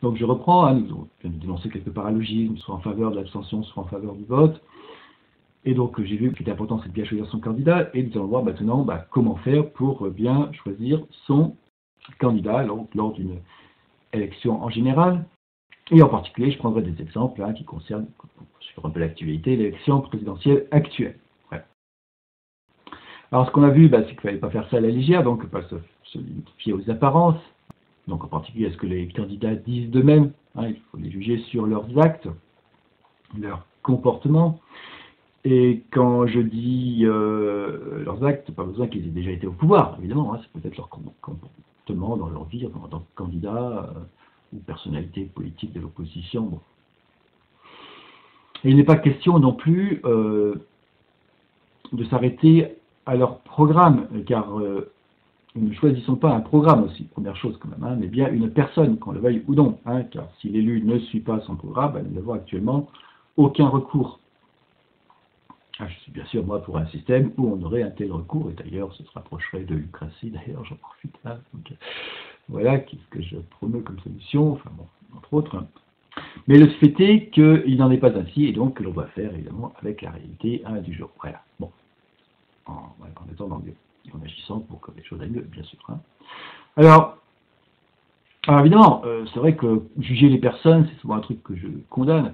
Donc je reprends, hein, nous avons dénoncé quelques paralogismes, soit en faveur de l'abstention, soit en faveur du vote. Et donc j'ai vu qu'il était important, c'est de bien choisir son candidat, et nous allons voir maintenant comment faire pour bien choisir son candidat lors d'une élection en général. Et en particulier, je prendrai des exemples qui concernent, sur un peu l'actualité, l'élection présidentielle actuelle. Ouais. Alors ce qu'on a vu, c'est qu'il ne fallait pas faire ça à la légère, donc pas se fier aux apparences. Donc en particulier à ce que les candidats disent d'eux-mêmes, il faut les juger sur leurs actes, leur comportement. Et quand je dis leurs actes, pas besoin qu'ils aient déjà été au pouvoir, évidemment, c'est peut-être leur comportement dans leur vie, en tant que candidat ou personnalité politique de l'opposition. Bon. Et il n'est pas question non plus de s'arrêter à leur programme, car nous ne choisissons pas un programme aussi, première chose quand même, mais bien une personne, qu'on le veuille ou non, car si l'élu ne suit pas son programme, nous n'avons actuellement aucun recours. Je suis bien sûr, moi, pour un système où on aurait un tel recours, et d'ailleurs, ce se rapprocherait de l'Ukratie, d'ailleurs, j'en profite. Donc, voilà, qu'est-ce que je promeux comme solution, enfin bon, entre autres. Mais le fait est qu'il n'en est pas ainsi, et donc que l'on va faire, évidemment, avec la réalité du jour. Voilà, bon, en étant dans le en agissant pour que les choses aillent mieux, bien sûr. Alors évidemment, c'est vrai que juger les personnes, c'est souvent un truc que je condamne,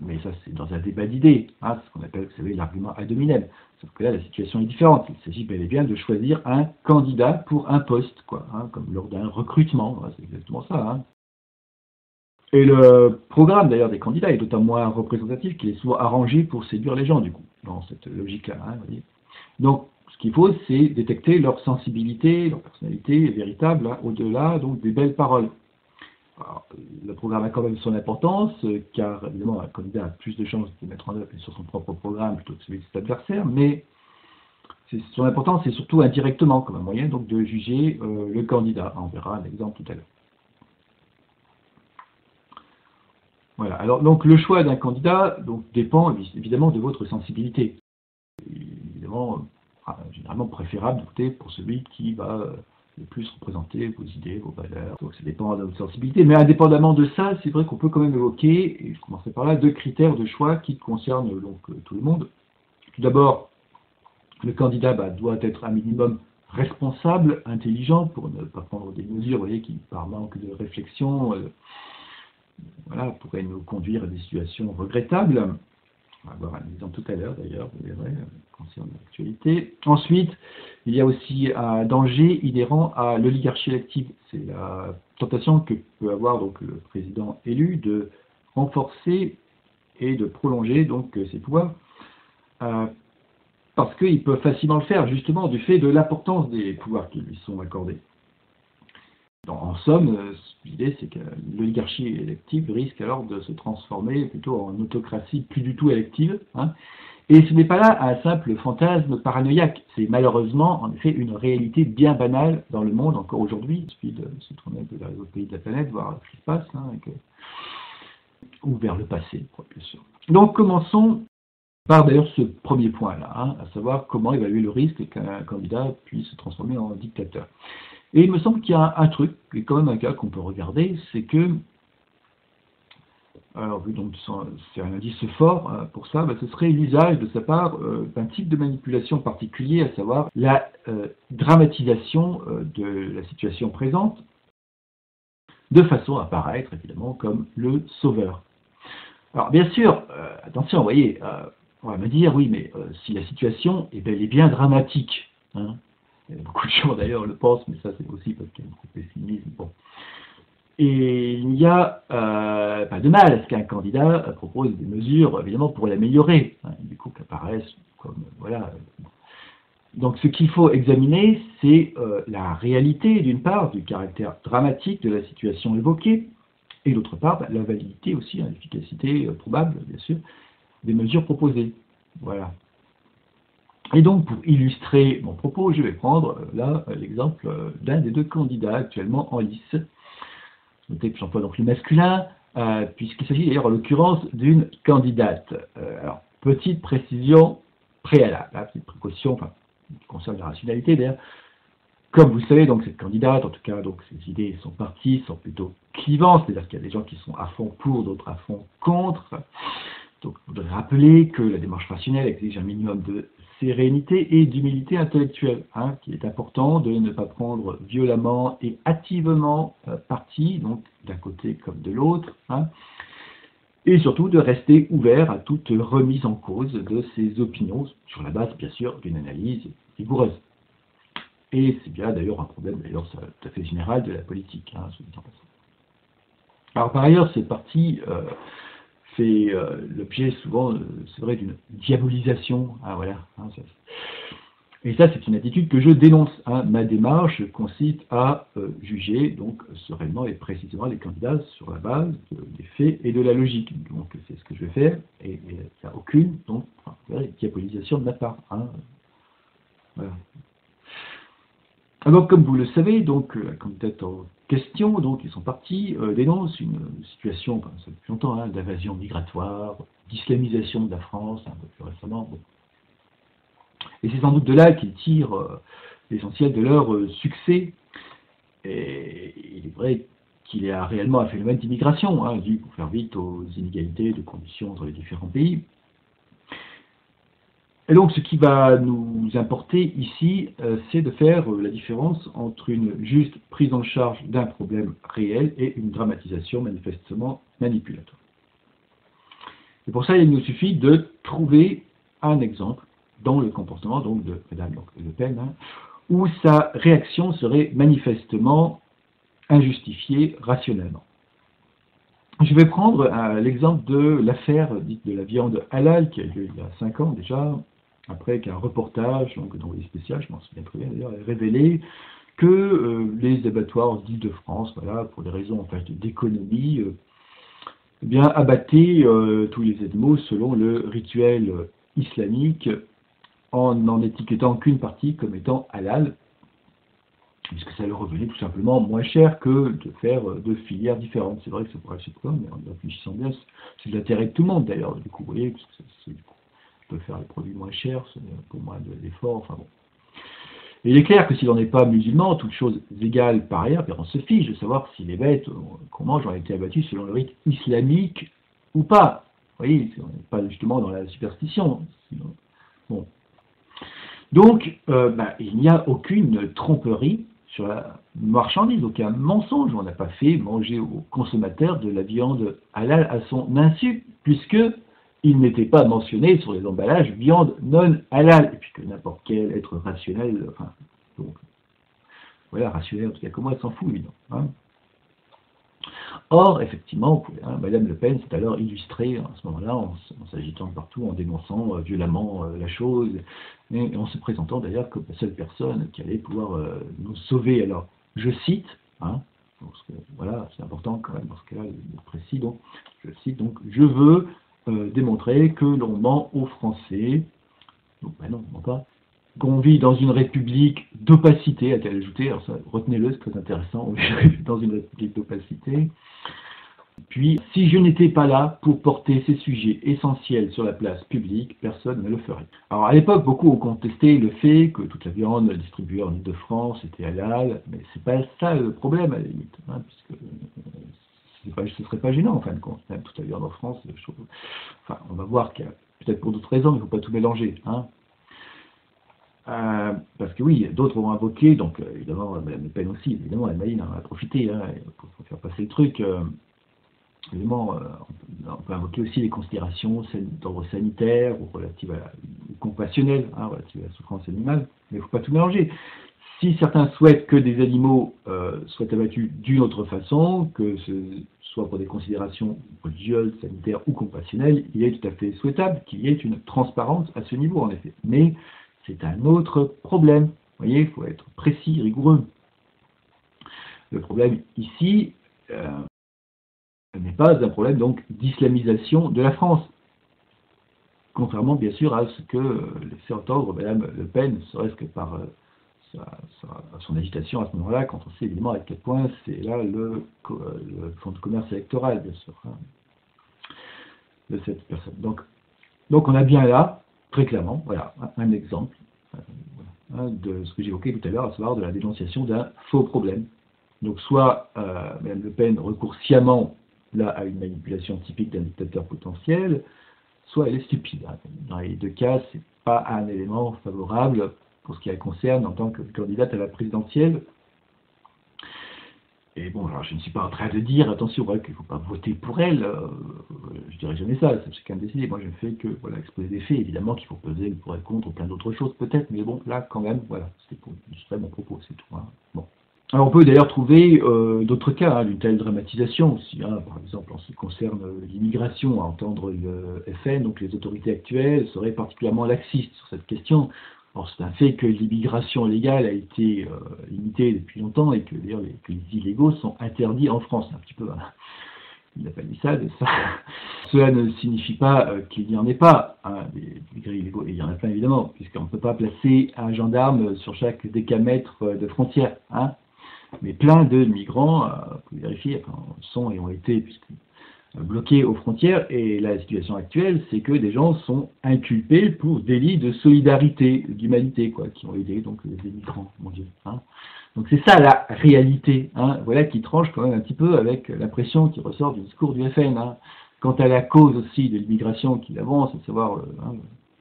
mais ça c'est dans un débat d'idées, c'est ce qu'on appelle, vous savez, l'argument ad hominem. Sauf que là, la situation est différente. Il s'agit bel et bien de choisir un candidat pour un poste, comme lors d'un recrutement, c'est exactement ça. Et le programme d'ailleurs des candidats est d'autant moins représentatif qu'il est souvent arrangé pour séduire les gens, du coup, dans cette logique-là. Vous voyez. Donc, ce qu'il faut, c'est détecter leur sensibilité, leur personnalité véritable, au-delà donc des belles paroles. Alors, le programme a quand même son importance, car évidemment, un candidat a plus de chances de mettre en œuvre sur son propre programme plutôt que celui de ses adversaires, mais son importance est surtout indirectement, comme un moyen donc, de juger le candidat. On verra un exemple tout à l'heure. Voilà. Alors, donc, le choix d'un candidat dépend évidemment de votre sensibilité. Évidemment, généralement préférable de voter pour celui qui va le plus représenter vos idées, vos valeurs. Donc ça dépend de votre sensibilité. Mais indépendamment de ça, c'est vrai qu'on peut quand même évoquer, et je commencerai par là, 2 critères de choix qui concernent donc tout le monde. Tout d'abord, le candidat doit être un minimum responsable, intelligent, pour ne pas prendre des mesures, vous voyez, qui par manque de réflexion pourraient nous conduire à des situations regrettables. On va voir un exemple tout à l'heure, d'ailleurs, vous verrez, concernant l'actualité. Ensuite, il y a aussi un danger inhérent à l'oligarchie élective. C'est la tentation que peut avoir donc, le président élu de renforcer et de prolonger donc, ses pouvoirs, parce qu'il peut facilement le faire, justement, du fait de l'importance des pouvoirs qui lui sont accordés. En somme, l'idée c'est que l'oligarchie élective risque alors de se transformer plutôt en autocratie plus du tout élective. Et ce n'est pas là un simple fantasme paranoïaque, c'est malheureusement en effet une réalité bien banale dans le monde encore aujourd'hui. Il suffit de se tourner un peu vers les autres pays de la planète, voir ce qui se passe, ou vers le passé, bien sûr. Donc commençons par d'ailleurs ce premier point-là, à savoir comment évaluer le risque qu'un candidat puisse se transformer en dictateur. Et il me semble qu'il y a un truc, qui est quand même un cas qu'on peut regarder, c'est que, alors vu donc c'est un indice fort pour ça, ce serait l'usage de sa part d'un type de manipulation particulier, à savoir la dramatisation de la situation présente, de façon à paraître évidemment comme le sauveur. Alors bien sûr, attention, vous voyez, on va me dire, oui, mais si la situation est bel et bien dramatique, beaucoup de gens d'ailleurs le pensent, mais ça c'est aussi parce qu'il y a un pessimisme. Bon. Et il n'y a pas de mal à ce qu'un candidat propose des mesures, évidemment, pour l'améliorer, du coup qu'apparaissent comme, voilà. Donc ce qu'il faut examiner, c'est la réalité, d'une part, du caractère dramatique de la situation évoquée, et d'autre part, la validité aussi, l'efficacité probable, bien sûr, des mesures proposées. Voilà. Et donc, pour illustrer mon propos, je vais prendre là l'exemple d'un des 2 candidats actuellement en lice. Notez que j'emploie donc le masculin, puisqu'il s'agit d'ailleurs en l'occurrence d'une candidate. Alors, petite précision préalable, petite précaution, qui concerne la rationalité d'ailleurs. Comme vous le savez, donc cette candidate, en tout cas, donc ses idées, son parti sont plutôt clivance, c'est-à-dire qu'il y a des gens qui sont à fond pour, d'autres à fond contre. Donc, je voudrais rappeler que la démarche rationnelle exige un minimum de sérénité et d'humilité intellectuelle, hein, qu'il est important de ne pas prendre violemment et hâtivement parti, donc d'un côté comme de l'autre, hein, et surtout de rester ouvert à toute remise en cause de ses opinions, sur la base, bien sûr, d'une analyse rigoureuse. Et c'est bien d'ailleurs un problème, d'ailleurs, tout à fait général de la politique, hein, soit dit en passant. Alors par ailleurs, cette partie fait l'objet souvent, c'est vrai, d'une diabolisation, hein, voilà. Hein, et ça, c'est une attitude que je dénonce. Hein. Ma démarche consiste à juger donc sereinement et précisément les candidats sur la base des faits et de la logique. Donc c'est ce que je vais faire, et il n'y a aucune donc, diabolisation de ma part. Hein. Voilà. Alors, comme vous le savez, donc, la candidate en question, donc, ils sont partis, dénonce une situation, ça fait depuis longtemps, hein, d'invasion migratoire, d'islamisation de la France, un peu plus récemment. Bon. Et c'est sans doute de là qu'ils tirent l'essentiel de leur succès. Et il est vrai qu'il y a réellement un phénomène d'immigration, hein, dû, pour faire vite, aux inégalités de conditions entre les différents pays. Et donc, ce qui va nous importer ici, c'est de faire la différence entre une juste prise en charge d'un problème réel et une dramatisation manifestement manipulatoire. Et pour ça, il nous suffit de trouver un exemple dans le comportement donc, de Mme Le Pen, hein, où sa réaction serait manifestement injustifiée rationnellement. Je vais prendre l'exemple de l'affaire dite de la viande halal, qui a eu lieu il y a 5 ans déjà, après qu'un reportage, donc dans les spéciales, je m'en souviens très bien d'ailleurs, a révélé que les abattoirs d'Île-de-France, voilà, pour des raisons en fait, d'économie, eh bien, abattaient tous les animaux selon le rituel islamique, en n'en étiquetant qu'une partie comme étant halal, puisque ça leur revenait tout simplement moins cher que de faire deux filières différentes. C'est vrai que ça pourrait être surprenant, mais en réfléchissant bien, c'est de l'intérêt de tout le monde d'ailleurs, du coup, vous voyez, parce que je peux faire les produits moins chers, c'est pour moins d'efforts, enfin bon. Et il est clair que si l'on n'est pas musulman, toutes choses égales par ailleurs, on se fiche de savoir si les bêtes qu'on mange ont été abattues selon le rite islamique ou pas. Vous voyez, on n'est pas justement dans la superstition. Sinon, bon. Donc, il n'y a aucune tromperie sur la marchandise, aucun mensonge. On n'a pas fait manger au consommateur de la viande halal à son insu, puisque il n'était pas mentionné sur les emballages viande non halal, et puis que n'importe quel être rationnel, enfin, donc, voilà, rationnel en tout cas comme moi, s'en fout, évidemment. Hein. Or, effectivement, Madame Le Pen s'est alors illustrée à ce moment-là en s'agitant partout, en dénonçant violemment la chose, et en se présentant d'ailleurs comme la seule personne qui allait pouvoir nous sauver. Alors, je cite, hein, parce que, voilà, c'est important quand même dans ce cas-là, le précis, donc, je cite, donc, je veux démontrer que l'on ment aux Français, donc, non, on ment pas, qu'on vit dans une république d'opacité, a-t-elle ajouté, alors ça, retenez-le, c'est très intéressant, on vit dans une république d'opacité. Puis, si je n'étais pas là pour porter ces sujets essentiels sur la place publique, personne ne le ferait. Alors, à l'époque, beaucoup ont contesté le fait que toute la viande distribuée en Île-de-France était halal, mais c'est pas ça le problème, à la limite, hein, puisque ce serait pas gênant, en fin de compte, même toute la viande en France, je trouve. Enfin, on va voir qu'il y a peut-être pour d'autres raisons, il ne faut pas tout mélanger, hein. Parce que oui, d'autres vont invoquer, donc évidemment, Mme Le Pen aussi, évidemment, elle en a profité, hein, pour faire passer le truc. Évidemment, on peut invoquer aussi les considérations d'ordre sanitaire ou relatives ou compassionnelles, hein, relatives à la souffrance animale, mais il ne faut pas tout mélanger. Si certains souhaitent que des animaux soient abattus d'une autre façon, que ce soit pour des considérations religieuses, sanitaires ou compassionnelles, il est tout à fait souhaitable qu'il y ait une transparence à ce niveau, en effet. Mais c'est un autre problème. Vous voyez, il faut être précis, rigoureux. Le problème ici n'est pas un problème donc d'islamisation de la France. Contrairement bien sûr à ce que laissait entendre Mme Le Pen, serait-ce que par son agitation à ce moment-là, quand on sait évidemment à quel point c'est là le fonds de commerce électoral, bien sûr, hein, de cette personne. Donc on a bien là, très clairement, voilà, un exemple de ce que j'évoquais tout à l'heure, à savoir de la dénonciation d'un faux problème. Donc soit Mme Le Pen recourt sciemment là à une manipulation typique d'un dictateur potentiel, soit elle est stupide. Dans les deux cas, c'est pas un élément favorable pour ce qui la concerne en tant que candidate à la présidentielle. Et bon, alors je ne suis pas en train de dire, attention, qu'il ne faut pas voter pour elle, je dirais jamais ça, c'est chacun décider. Moi je ne fais que exposer des faits, évidemment qu'il faut peser le pour et le contre, plein d'autres choses peut-être, mais bon, là quand même, voilà, c'était mon propos, c'est tout. Hein. Bon. Alors on peut d'ailleurs trouver d'autres cas d'une telle dramatisation aussi, par exemple en ce qui concerne l'immigration, à entendre le FN, donc les autorités actuelles seraient particulièrement laxistes sur cette question. Alors c'est un fait que l'immigration légale a été limitée depuis longtemps et que d'ailleurs les illégaux sont interdits en France. Un petit peu, il n'a pas dit ça, ça. Cela ne signifie pas qu'il n'y en ait pas des immigrés illégaux, et il y en a plein évidemment, puisqu'on ne peut pas placer un gendarme sur chaque décamètre de frontière. Mais plein de migrants, vous pouvez vérifier, sont et ont été bloqués aux frontières, et la situation actuelle, c'est que des gens sont inculpés pour délit de solidarité, d'humanité, qui ont aidé donc les migrants, mon Dieu. Donc c'est ça la réalité, voilà qui tranche quand même un petit peu avec l'impression qui ressort du discours du FN. Quant à la cause aussi de l'immigration qu'il avance, à savoir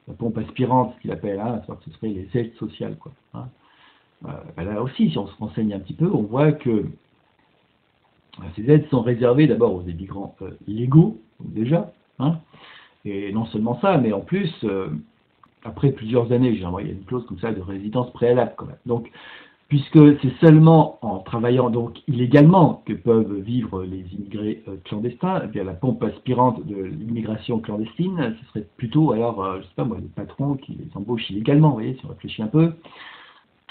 la pompe aspirante, ce qu'il appelle, à savoir que ce serait les aides sociales, là aussi, si on se renseigne un petit peu, on voit que ces aides sont réservées d'abord aux immigrants illégaux, déjà, et non seulement ça, mais en plus, après plusieurs années, il y a une clause comme ça de résidence préalable quand même. Donc, puisque c'est seulement en travaillant donc illégalement que peuvent vivre les immigrés clandestins, eh bien la pompe aspirante de l'immigration clandestine, ce serait plutôt, alors, je sais pas moi, les patrons qui les embauchent illégalement, vous voyez, si on réfléchit un peu.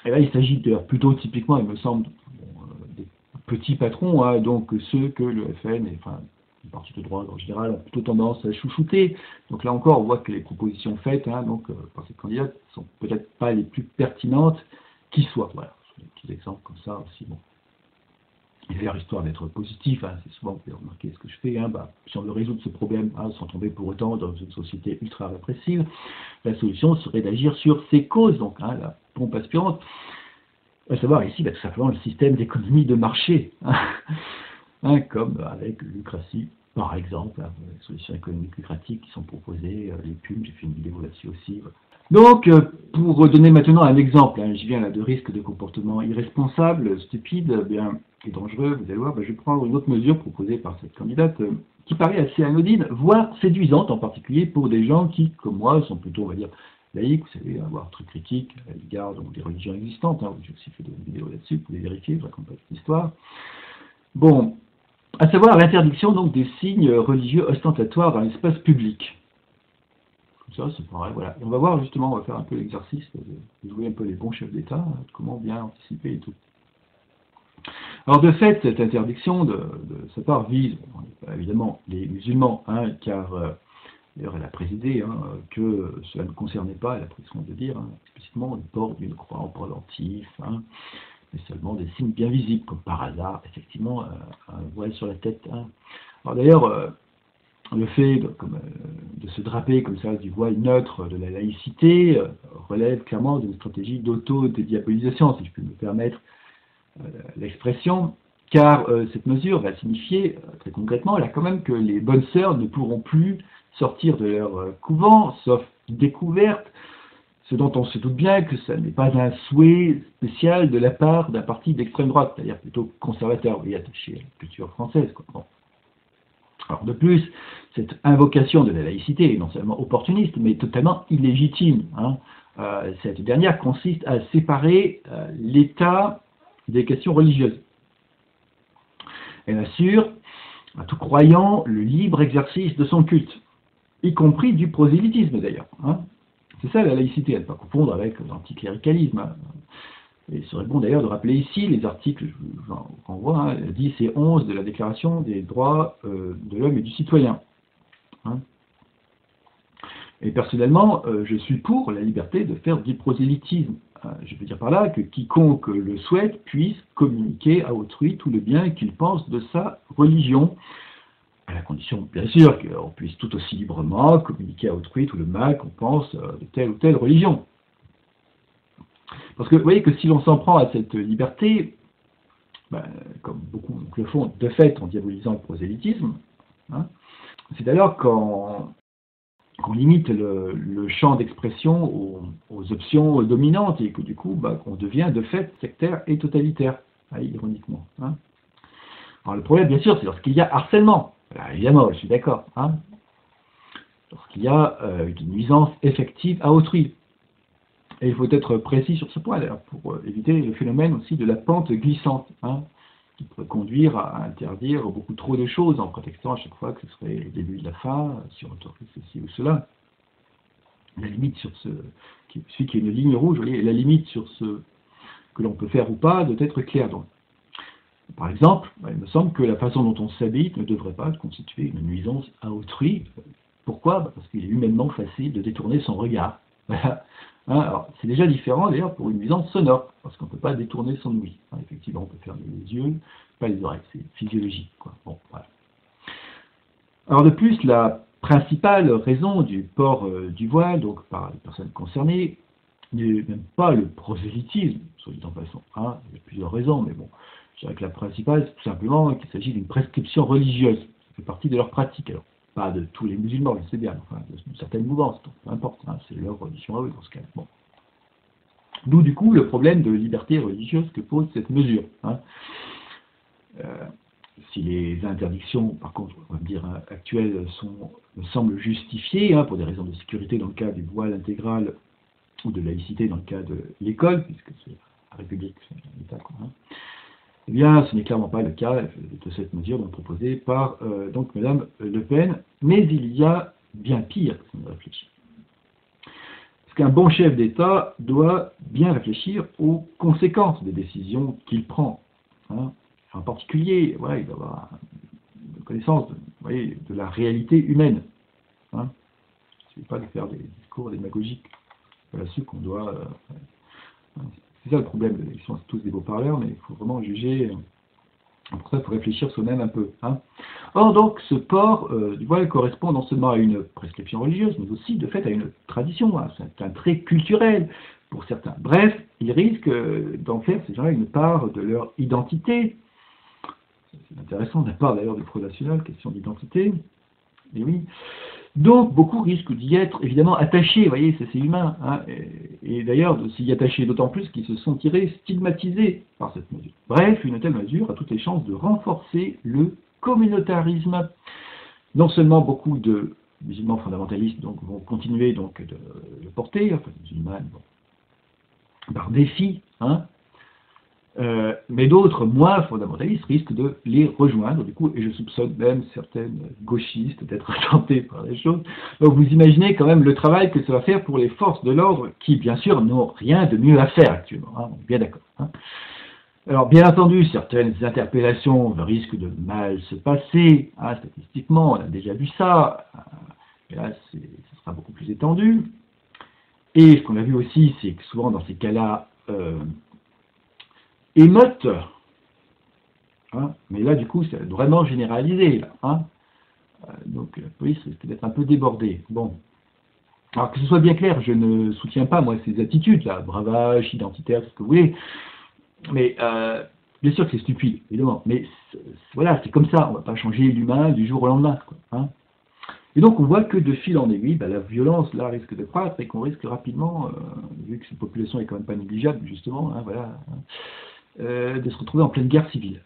Et là, il s'agit d'ailleurs plutôt typiquement, il me semble, des petits patrons, donc ceux que le FN et les partis de droite en général ont plutôt tendance à chouchouter. Donc là encore, on voit que les propositions faites par ces candidats ne sont peut-être pas les plus pertinentes qui soient. Voilà, des petits exemples comme ça aussi. Bon. Et d'ailleurs, histoire d'être positif, c'est souvent, vous pouvez remarquer ce que je fais, si on veut résoudre ce problème sans tomber pour autant dans une société ultra répressive, la solution serait d'agir sur ces causes, donc la pompe aspirante, à savoir ici tout simplement le système d'économie de marché, comme avec Lucratie, par exemple, les solutions économiques lucratives qui sont proposées, les pubs, j'ai fait une vidéo là-dessus aussi. Donc, pour donner maintenant un exemple, je viens là de risque de comportement irresponsable, stupide, et dangereux, vous allez voir, je vais prendre une autre mesure proposée par cette candidate, qui paraît assez anodine, voire séduisante, en particulier pour des gens qui, comme moi, sont plutôt, on va dire, laïcs, vous savez, voire très critiques à l'égard des religions existantes. J'ai aussi fait des vidéos là-dessus, vous pouvez vérifier, je raconte pas cette histoire. Bon, à savoir l'interdiction donc des signes religieux ostentatoires dans l'espace public. Ça, c'est pareil, voilà. Et on va voir justement, on va faire un peu l'exercice de jouer un peu les bons chefs d'État, comment bien anticiper et tout. Alors de fait, cette interdiction de sa part vise évidemment les musulmans, car d'ailleurs elle a précisé que cela ne concernait pas, elle a pris soin de dire explicitement le port d'une croix en pendentif, mais seulement des signes bien visibles, comme par hasard, effectivement, un voile sur la tête. Alors d'ailleurs, le fait de se draper comme ça du voile neutre de la laïcité relève clairement d'une stratégie d'auto-dédiabolisation, si je peux me permettre l'expression, car cette mesure va signifier, très concrètement, là quand même que les bonnes sœurs ne pourront plus sortir de leur couvent, sauf découverte, ce dont on se doute bien que ça n'est pas un souhait spécial de la part d'un parti d'extrême droite, c'est-à-dire plutôt conservateur, et attaché à la culture française. Bon. Alors de plus, cette invocation de la laïcité est non seulement opportuniste, mais totalement illégitime. Cette dernière consiste à séparer l'État des questions religieuses. Elle assure à tout croyant le libre exercice de son culte, y compris du prosélytisme d'ailleurs. C'est ça la laïcité, à ne pas confondre avec l'anticléricalisme. Et il serait bon d'ailleurs de rappeler ici les articles, je vous renvoie, 10 et 11 de la Déclaration des droits de l'homme et du citoyen. Et personnellement, je suis pour la liberté de faire du prosélytisme. Je veux dire par là que quiconque le souhaite puisse communiquer à autrui tout le bien qu'il pense de sa religion, à la condition, bien sûr, qu'on puisse tout aussi librement communiquer à autrui tout le mal qu'on pense de telle ou telle religion. Parce que vous voyez que si l'on s'en prend à cette liberté, ben, comme beaucoup le font de fait en diabolisant le prosélytisme, hein, c'est alors qu'on limite le champ d'expression aux options dominantes et que du coup, ben, on devient de fait sectaire et totalitaire, hein, ironiquement. Hein. Alors le problème, bien sûr, c'est lorsqu'il y a harcèlement. Là, évidemment, je suis d'accord. Hein. Lorsqu'il y a une nuisance effective à autrui. Et il faut être précis sur ce point, d'ailleurs, pour éviter le phénomène aussi de la pente glissante, hein, qui pourrait conduire à interdire beaucoup trop de choses en prétextant à chaque fois que ce serait le début de la fin, si on autorise ceci ou cela. La limite sur celui qui est une ligne rouge, vous voyez, la limite sur ce que l'on peut faire ou pas doit être claire. Donc, par exemple, il me semble que la façon dont on s'habille ne devrait pas constituer une nuisance à autrui. Pourquoi? Parce qu'il est humainement facile de détourner son regard. Voilà. Hein, alors, c'est déjà différent d'ailleurs pour une nuisance sonore, parce qu'on ne peut pas détourner son ouïe. Hein, effectivement, on peut fermer les yeux, pas les oreilles, c'est physiologique, quoi. Bon, voilà. Alors de plus, la principale raison du port du voile, donc par les personnes concernées, n'est même pas le prosélytisme, soit dit en passant. Hein, il y a plusieurs raisons, mais bon, je dirais que la principale, c'est tout simplement qu'il s'agit d'une prescription religieuse. Ça fait partie de leur pratique. Alors, pas de tous les musulmans, je sais bien, enfin, de certaines mouvances, donc peu importe, hein, c'est leur religion à eux dans ce cas. Bon. D'où du coup le problème de liberté religieuse que pose cette mesure. Hein. Si les interdictions, par contre, on va dire actuelles, me semblent justifiées, hein, pour des raisons de sécurité dans le cas du voile intégral ou de laïcité dans le cas de l'école, puisque c'est la République, c'est l'État, quoi, hein. Eh bien, ce n'est clairement pas le cas de cette mesure donc proposée par donc Madame Le Pen, mais il y a bien pire si on réfléchit. Parce qu'un bon chef d'État doit bien réfléchir aux conséquences des décisions qu'il prend. Hein. En particulier, voilà, il doit avoir une connaissance de la réalité humaine. Hein. Il ne suffit pas de faire des discours démagogiques là-dessus qu'on doit... c'est ça le problème, ils sont tous des beaux parleurs, mais il faut vraiment juger. Pour ça, il faut réfléchir soi-même un peu. Hein. Or, donc, ce port du voile correspond non seulement à une prescription religieuse, mais aussi, de fait, à une tradition. Hein. C'est un trait culturel pour certains. Bref, ils risquent d'en faire, ces gens-là, une part de leur identité. C'est intéressant, de la part d'ailleurs du Front National, question d'identité. Et oui. Donc, beaucoup risquent d'y être évidemment attachés, vous voyez, c'est humain. Hein, et d'ailleurs, de s'y attacher d'autant plus qu'ils se sentiraient stigmatisés par cette mesure. Bref, une telle mesure a toutes les chances de renforcer le communautarisme. Non seulement beaucoup de musulmans fondamentalistes donc, vont continuer donc, de le porter, enfin, les musulmans, bon, par défi, hein, mais d'autres, moins fondamentalistes, risquent de les rejoindre, du coup, et je soupçonne même certaines gauchistes d'être tentés par les choses. Donc vous imaginez quand même le travail que ça va faire pour les forces de l'ordre, qui, bien sûr, n'ont rien de mieux à faire actuellement, hein, on est bien d'accord. Hein. Alors, bien entendu, certaines interpellations risquent de mal se passer, hein, statistiquement, on a déjà vu ça, et là, ce sera beaucoup plus étendu. Et ce qu'on a vu aussi, c'est que souvent, dans ces cas-là, émeute, hein, mais là du coup c'est vraiment généralisé là, hein, donc la police risque d'être un peu débordée. Bon, alors que ce soit bien clair, je ne soutiens pas moi ces attitudes là, bravage, identitaire, ce que vous voulez, mais bien sûr que c'est stupide, évidemment, mais voilà, c'est comme ça, on ne va pas changer l'humain du jour au lendemain, quoi, hein. Et donc on voit que de fil en aiguille, la violence là risque de croître et qu'on risque rapidement, vu que cette population est quand même pas négligeable justement, hein, voilà, de se retrouver en pleine guerre civile.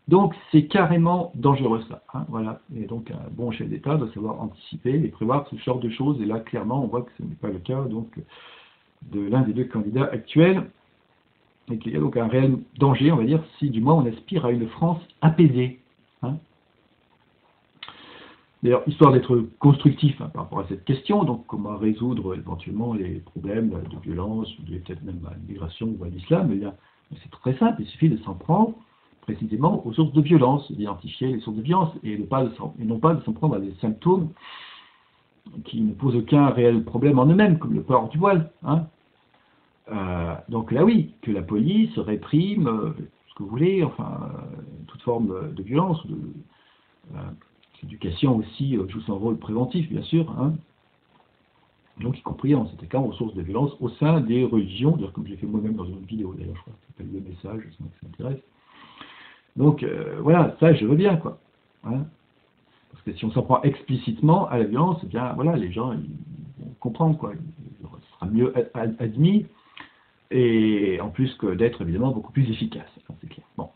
Donc c'est carrément dangereux ça. Hein, voilà. Et donc un bon chef d'État doit savoir anticiper et prévoir ce genre de choses. Et là clairement on voit que ce n'est pas le cas donc, de l'un des deux candidats actuels. Et qu'il y a donc un réel danger, on va dire, si du moins on aspire à une France apaisée. Hein. D'ailleurs, histoire d'être constructif hein, par rapport à cette question, donc comment résoudre éventuellement les problèmes de violence, peut-être même à l'immigration ou à l'islam, eh bien, c'est très simple, il suffit de s'en prendre précisément aux sources de violence, d'identifier les sources de violence et non pas de s'en prendre à des symptômes qui ne posent aucun réel problème en eux-mêmes, comme le port du voile. Hein. Donc là oui, que la police réprime, ce que vous voulez, enfin, toute forme de violence, l'éducation aussi joue son rôle préventif, bien sûr, hein. Donc y compris en cet cas aux sources de violence au sein des religions, comme j'ai fait moi-même dans une vidéo d'ailleurs, je crois, qui s'appelle Le Message, je sais pas si ça m'intéresse. Donc, voilà, ça, je veux bien, quoi. Hein. Parce que si on s'en prend explicitement à la violence, eh bien, voilà, les gens, ils vont comprendre, quoi. Ce sera mieux admis, et en plus que d'être, évidemment, beaucoup plus efficace. Enfin, c'est clair. Bon.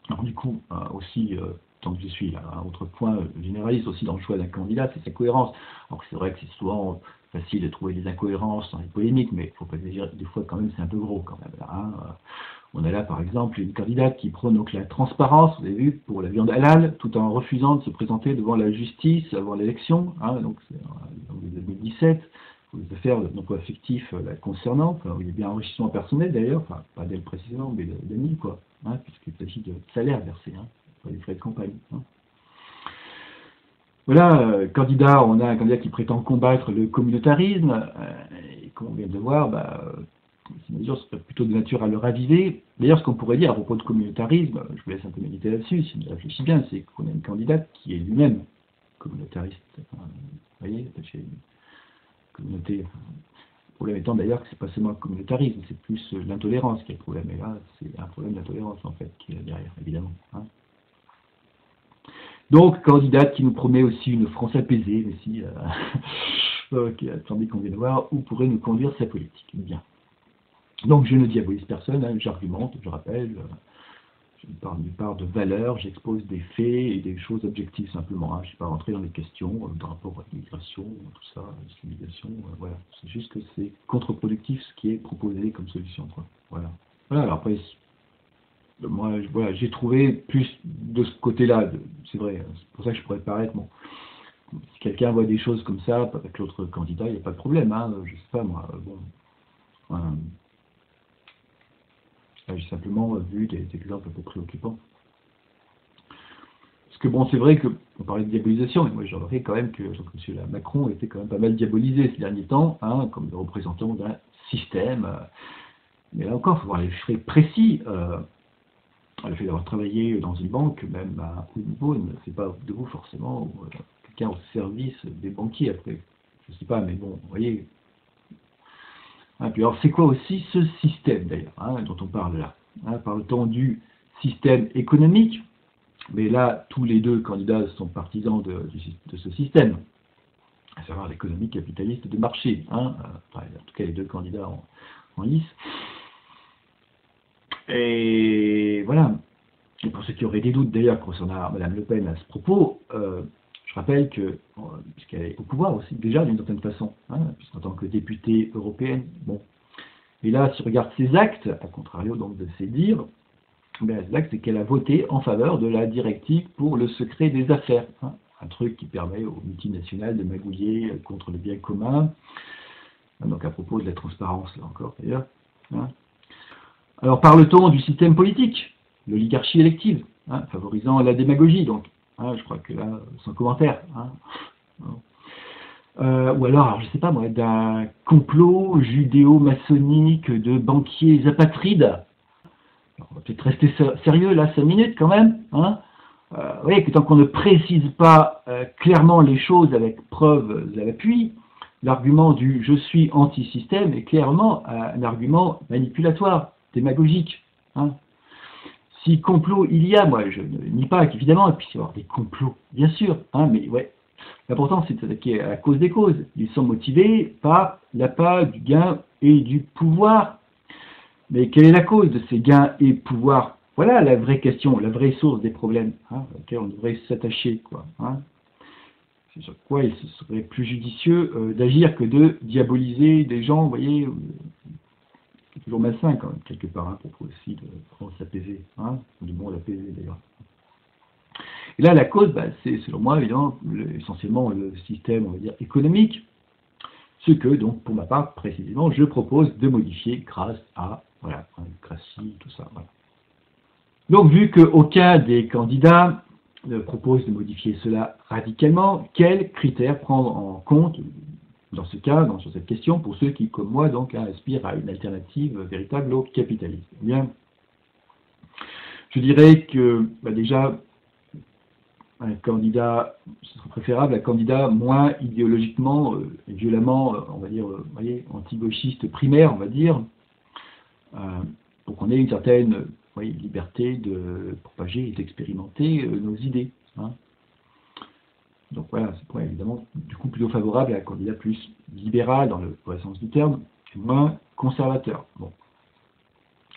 Alors, du coup, aussi, tant que je suis là, un autre point généraliste aussi dans le choix d'un candidat, c'est sa cohérence. Alors, c'est vrai que c'est souvent facile de trouver des incohérences dans les polémiques, mais il ne faut pas dire, des fois, quand même, c'est un peu gros, quand même. Là, hein. On a là, par exemple, une candidate qui prône donc la transparence, vous avez vu, pour la viande halal, tout en refusant de se présenter devant la justice avant l'élection, hein, donc c'est en 2017, pour les affaires d'emploi fictif la concernant, enfin, il y a bien enrichissement personnel d'ailleurs, enfin, pas d'elle précisément, mais d'amis, quoi, hein, puisqu'il s'agit de salaire versé, hein, pas des frais de campagne. Hein. Voilà, candidat, on a un candidat qui prétend combattre le communautarisme, et comme on vient de le voir, ces mesures seraient plutôt de nature à le raviver. D'ailleurs, ce qu'on pourrait dire à propos de communautarisme, je vous laisse un peu méditer là-dessus, si on réfléchit bien, c'est qu'on a une candidate qui est lui-même communautariste. Enfin, vous voyez, chez une communauté. Le problème étant d'ailleurs que c'est pas seulement le communautarisme, c'est plus l'intolérance qui est le problème. Et là, c'est un problème d'intolérance en fait qui est là derrière, évidemment. Hein. Donc, candidate qui nous promet aussi une France apaisée, mais si, okay, attendez qu'on vienne voir où pourrait nous conduire sa politique. Bien. Donc, je ne diabolise personne, hein, j'argumente, je rappelle, je parle d'une part de valeurs, j'expose des faits et des choses objectives simplement. Hein. Je ne suis pas rentré dans les questions par rapport à l'immigration, tout ça, l'assimilation, voilà. C'est juste que c'est contre-productif ce qui est proposé comme solution, quoi. Voilà. Voilà, alors après, moi, voilà, j'ai trouvé plus de ce côté-là, c'est vrai, c'est pour ça que je pourrais paraître, bon, si quelqu'un voit des choses comme ça avec l'autre candidat, il n'y a pas de problème, hein, je sais pas moi, bon, j'ai simplement vu des exemples un peu préoccupants. Parce que bon, c'est vrai qu'on parlait de diabolisation, et moi j'aurais quand même que M. Macron était quand même pas mal diabolisé ces derniers temps, hein, comme le représentant d'un système, mais là encore, il faut voir les faits précis. Le fait d'avoir travaillé dans une banque, même à haut niveau, ne fait pas de vous forcément quelqu'un au service des banquiers après. Je ne sais pas, mais bon, vous voyez. Hein, puis alors, c'est quoi aussi ce système d'ailleurs, hein, dont on parle là, hein, parle-t-on du système économique, mais là, tous les deux candidats sont partisans de ce système, à savoir l'économie capitaliste de marché. Hein, enfin, en tout cas, les deux candidats en lice. Et voilà. Et pour ceux qui auraient des doutes d'ailleurs concernant Mme Le Pen à ce propos, je rappelle que, puisqu'elle est au pouvoir aussi déjà d'une certaine façon, hein, puisqu'en tant que députée européenne, bon. Et là, si on regarde ses actes, à contrario donc de ses dires, l'acte c'est qu'elle a voté en faveur de la directive pour le secret des affaires, hein, un truc qui permet aux multinationales de magouiller contre le bien commun, donc à propos de la transparence là encore d'ailleurs. Hein. Alors parle-t-on du système politique, l'oligarchie élective, hein, favorisant la démagogie, donc, hein, je crois que là, sans commentaire. Hein. Ou alors, je ne sais pas moi, d'un complot judéo-maçonnique de banquiers apatrides. Alors, on va peut-être rester sérieux là, 5 minutes quand même. Hein. Vous voyez que tant qu'on ne précise pas clairement les choses avec preuves à l'appui, l'argument du « je suis anti-système » est clairement un argument manipulatoire, démagogique. Hein. Si complot il y a, moi je ne nie pas qu'évidemment, il puisse y avoir des complots, bien sûr, hein, mais ouais, l'important c'est de s'attaquer à la cause des causes. Ils sont motivés par l'appât du gain et du pouvoir. Mais quelle est la cause de ces gains et pouvoirs? Voilà la vraie question, la vraie source des problèmes, hein, à laquelle on devrait s'attacher, quoi. Hein. C'est sur quoi il serait plus judicieux d'agir que de diaboliser des gens, vous voyez. C'est toujours malsain quand même, quelque part, hein, pour aussi de France apaisée, hein, du monde apaisé d'ailleurs. Et là, la cause, c'est selon moi, évidemment, essentiellement le système, on va dire, économique, ce que, donc, pour ma part, précisément, je propose de modifier grâce à, voilà, la démocratie, tout ça, voilà. Donc, vu qu'aucun des candidats ne propose de modifier cela radicalement, quels critères prendre en compte dans ce cas, sur cette question, pour ceux qui, comme moi, donc, aspirent à une alternative véritable au capitalisme? Eh bien, je dirais que, déjà, un candidat, ce serait préférable, un candidat moins idéologiquement et violemment, on va dire, vous voyez, anti-gauchiste primaire, on va dire, pour qu'on ait une certaine oui, liberté de propager et d'expérimenter nos idées. Hein. Donc voilà, c'est point évidemment du coup plutôt favorable à un candidat plus libéral dans le vrai sens du terme, et moins conservateur. Bon.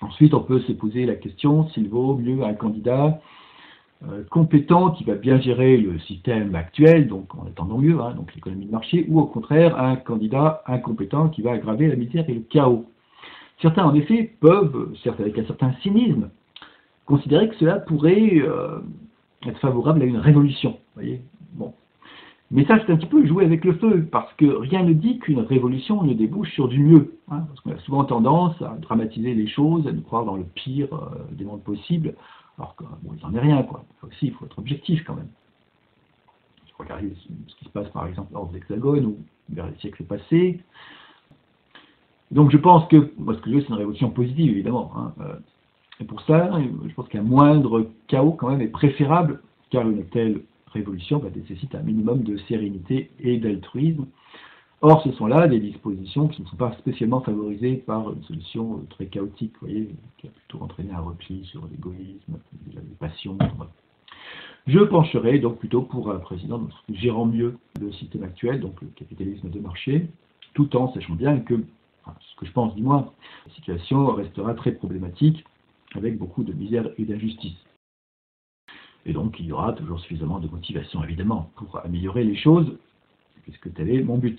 Ensuite, on peut se poser la question s'il vaut mieux un candidat compétent qui va bien gérer le système actuel, donc en attendant mieux, hein, donc l'économie de marché, ou au contraire un candidat incompétent qui va aggraver la misère et le chaos. Certains, en effet, peuvent, certes avec un certain cynisme, considérer que cela pourrait être favorable à une révolution. Vous voyez, bon. Mais ça, c'est un petit peu jouer avec le feu, parce que rien ne dit qu'une révolution ne débouche sur du mieux. Hein, parce qu'on a souvent tendance à dramatiser les choses, à nous croire dans le pire des mondes possibles, alors que bon, il n'en est rien, quoi. Aussi, il faut être objectif quand même. Regardez ce qui se passe par exemple hors de l'Hexagone ou vers les siècles passés. Donc je pense que, moi ce que je veux, c'est une révolution positive, évidemment. Hein. Et pour ça, je pense qu'un moindre chaos quand même est préférable, car une telle révolution nécessite un minimum de sérénité et d'altruisme. Or, ce sont là des dispositions qui ne sont pas spécialement favorisées par une solution très chaotique, vous voyez, qui a plutôt entraîné un repli sur l'égoïsme, les passions. Je pencherai donc plutôt pour un président gérant mieux le système actuel, donc le capitalisme de marché, tout en sachant bien que, enfin, ce que je pense du moins, la situation restera très problématique, avec beaucoup de misère et d'injustice. Et donc il y aura toujours suffisamment de motivation, évidemment, pour améliorer les choses, puisque tel est mon but.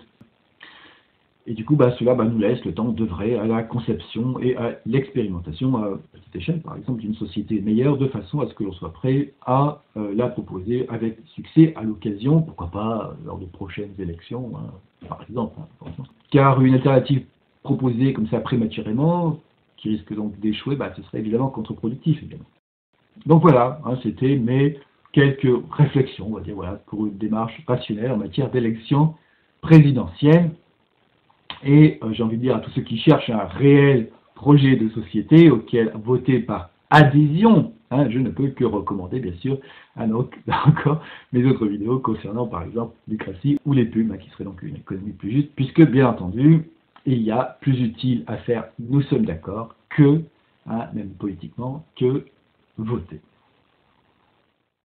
Et du coup, cela nous laisse le temps d'œuvrer à la conception et à l'expérimentation à petite échelle, par exemple, d'une société meilleure, de façon à ce que l'on soit prêt à la proposer avec succès à l'occasion, pourquoi pas lors de prochaines élections, hein, par exemple. Hein, car une alternative proposée comme ça prématurément, qui risque donc d'échouer, ce serait évidemment contre-productif, évidemment. Donc voilà, hein, c'était mes quelques réflexions, on va dire, voilà, pour une démarche rationnelle en matière d'élection présidentielle. Et j'ai envie de dire à tous ceux qui cherchent un réel projet de société auquel voter par adhésion, hein, je ne peux que recommander bien sûr encore mes autres vidéos concernant par exemple Lucratie ou les pubs, qui serait donc une économie plus juste, puisque bien entendu, il y a plus utile à faire, nous sommes d'accord, que, même politiquement, que voter.